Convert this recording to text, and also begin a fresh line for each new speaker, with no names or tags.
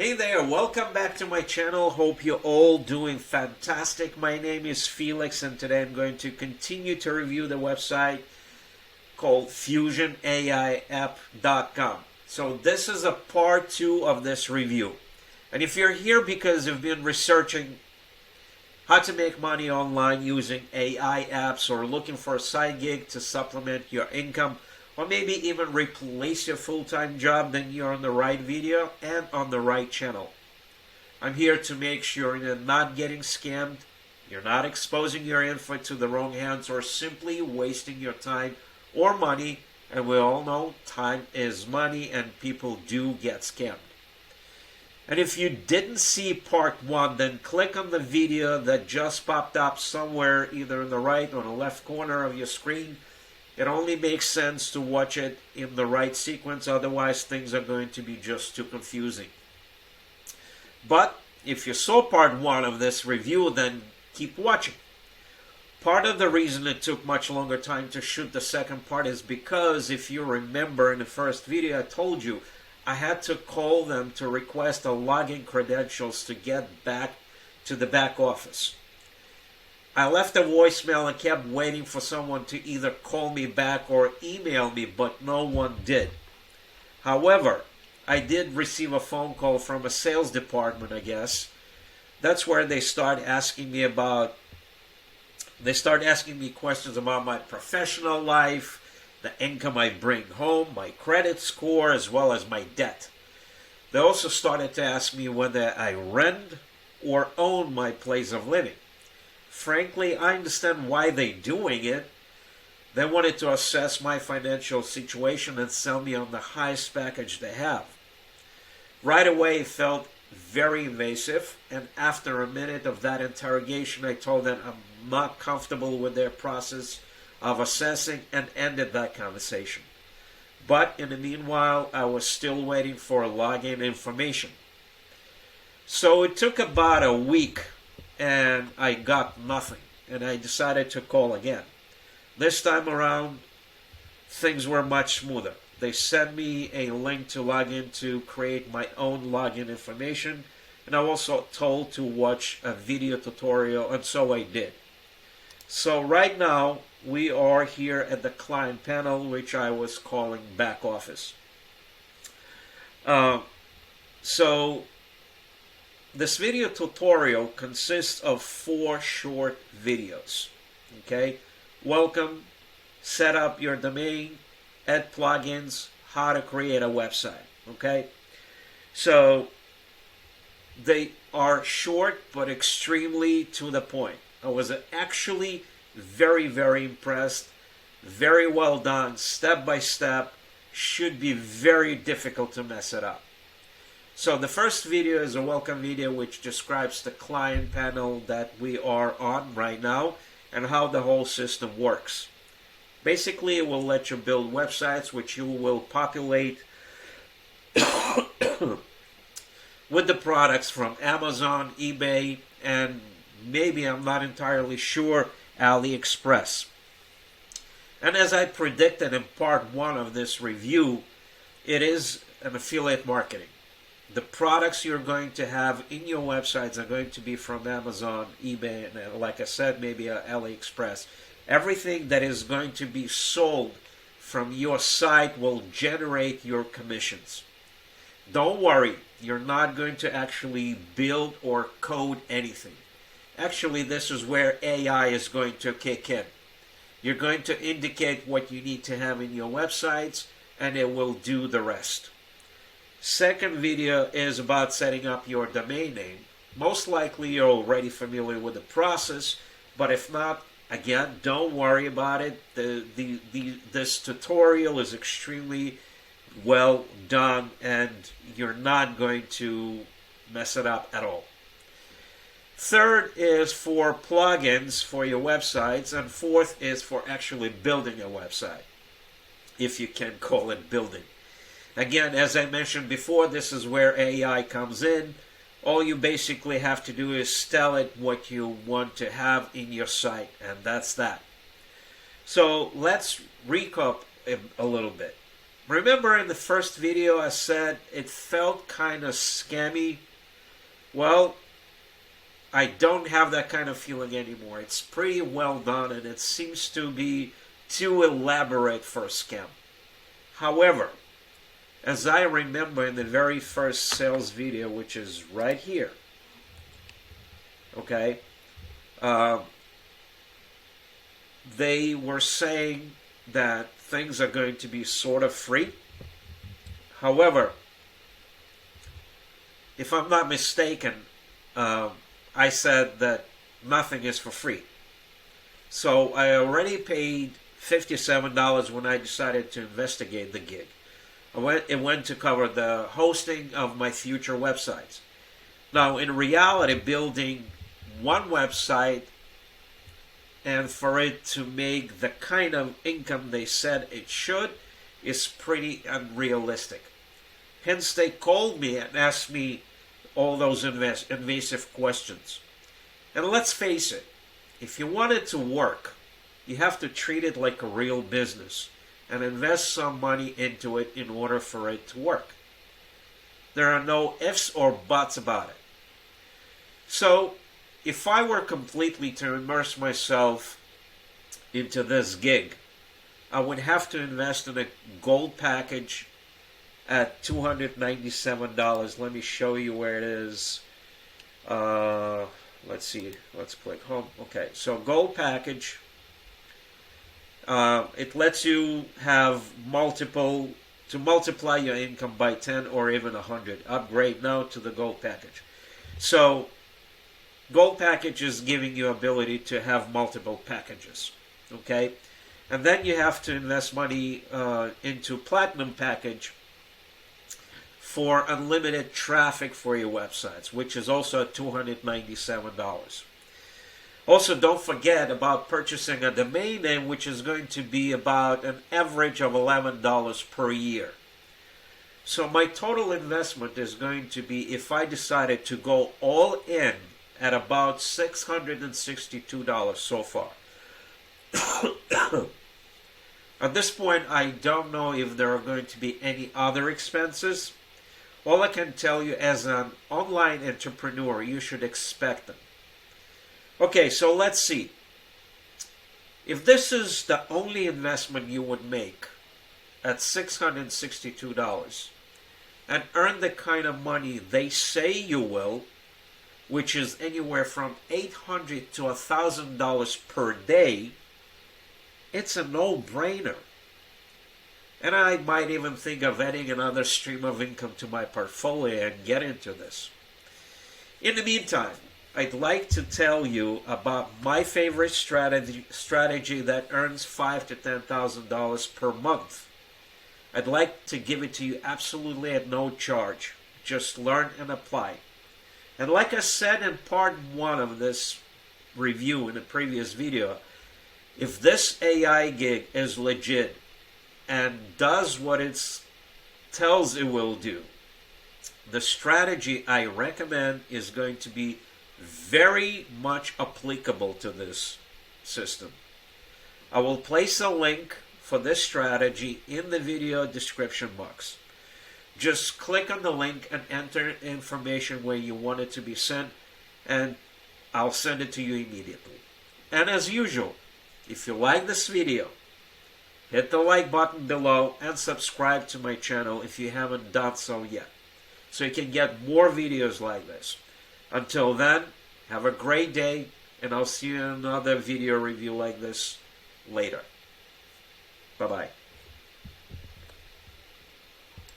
Hey there, welcome back to my channel. Hope you're all doing fantastic. My name is Felix and today I'm going to continue to review the website called FusionAIapp.com. So this is a part 2 of this review. And if you're here because you've been researching how to make money online using AI apps or looking for a side gig to supplement your income, or maybe even replace your full-time job, then you're on the right video and on the right channel. I'm here to make sure you're not getting scammed, you're not exposing your info to the wrong hands, or simply wasting your time or money. And we all know time is money and people do get scammed. And if you didn't see part 1, then click on the video that just popped up somewhere either in the right or the left corner of your screen. It only makes sense to watch it in the right sequence, otherwise things are going to be just too confusing. But if you saw part 1 of this review, then keep watching. Part of the reason it took much longer time to shoot the second part is because, if you remember in the first video I told you, I had to call them to request a login credentials to get back to the back office. I left a voicemail and kept waiting for someone to either call me back or email me, but no one did. However, I did receive a phone call from a sales department, I guess. That's where they start asking me questions about my professional life, the income I bring home, my credit score, as well as my debt. They also started to ask me whether I rent or own my place of living. Frankly, I understand why they're doing it. They wanted to assess my financial situation and sell me on the highest package they have. Right away, it felt very invasive, and after a minute of that interrogation, I told them I'm not comfortable with their process of assessing and ended that conversation. But in the meanwhile, I was still waiting for login information. So it took about a week and I got nothing, and I decided to call again. This time around, things were much smoother. They sent me a link to log in to create my own login information, and I was also told to watch a video tutorial, and so I did. So right now, we are here at the client panel, which I was calling back office. This video tutorial consists of 4 short videos. Okay, welcome, set up your domain, add plugins, how to create a website. Okay, so they are short but extremely to the point. I was actually very impressed. Very well done, step by step. Should be very difficult to mess it up. So the first video is a welcome video which describes the client panel that we are on right now and how the whole system works. Basically, it will let you build websites which you will populate with the products from Amazon, eBay, and maybe, I'm not entirely sure, AliExpress. And as I predicted in part 1 of this review, it is an affiliate marketing. The products you're going to have in your websites are going to be from Amazon, eBay, and like I said, maybe AliExpress. Everything that is going to be sold from your site will generate your commissions. Don't worry, you're not going to actually build or code anything. Actually, this is where AI is going to kick in. You're going to indicate what you need to have in your websites, and it will do the rest. Second video is about setting up your domain name. Most likely you're already familiar with the process, but if not, again, don't worry about it. This tutorial is extremely well done and you're not going to mess it up at all. Third is for plugins for your websites, and fourth is for actually building a website, if you can call it building. Again, as I mentioned before, this is where AI comes in. All you basically have to do is tell it what you want to have in your site, and that's that. So let's recap a little bit. Remember in the first video I said it felt kind of scammy? Well, I don't have that kind of feeling anymore. It's pretty well done and it seems to be too elaborate for a scam. However, as I remember in the very first sales video, which is right here, okay, they were saying that things are going to be sort of free. However, if I'm not mistaken, I said that nothing is for free. So I already paid $57 when I decided to investigate the gig. It went to cover the hosting of my future websites. Now, in reality, building one website and for it to make the kind of income they said it should is pretty unrealistic. Hence, they called me and asked me all those invasive questions. And let's face it, if you want it to work, you have to treat it like a real business and invest some money into it in order for it to work. There are no ifs or buts about it. So, if I were completely to immerse myself into this gig, I would have to invest in a gold package at $297. Let me show you where it is. Let's see. Let's click home. Okay, so gold package. It lets you have to multiply your income by 10 or even 100. Upgrade now to the gold package. So, gold package is giving you ability to have multiple packages. Okay? And then you have to invest money into platinum package for unlimited traffic for your websites, which is also $297. Also, don't forget about purchasing a domain name, which is going to be about an average of $11 per year. So my total investment is going to be, if I decided to go all in, at about $662 so far. At this point, I don't know if there are going to be any other expenses. All I can tell you, as an online entrepreneur, you should expect them. Okay, so let's see. If this is the only investment you would make at $662 and earn the kind of money they say you will, which is anywhere from $800 to $1,000 per day, it's a no-brainer. And I might even think of adding another stream of income to my portfolio and get into this. In the meantime, I'd like to tell you about my favorite strategy that earns $5,000 to $10,000 per month. I'd like to give it to you absolutely at no charge. Just learn and apply. And like I said in part 1 of this review in the previous video, if this AI gig is legit and does what it tells it will do, the strategy I recommend is going to be very much applicable to this system. I will place a link for this strategy in the video description box. Just click on the link and enter information where you want it to be sent, and I'll send it to you immediately. And as usual, if you like this video, hit the like button below and subscribe to my channel if you haven't done so yet, so you can get more videos like this. Until then, have a great day, and I'll see you in another video review like this later. Bye-bye.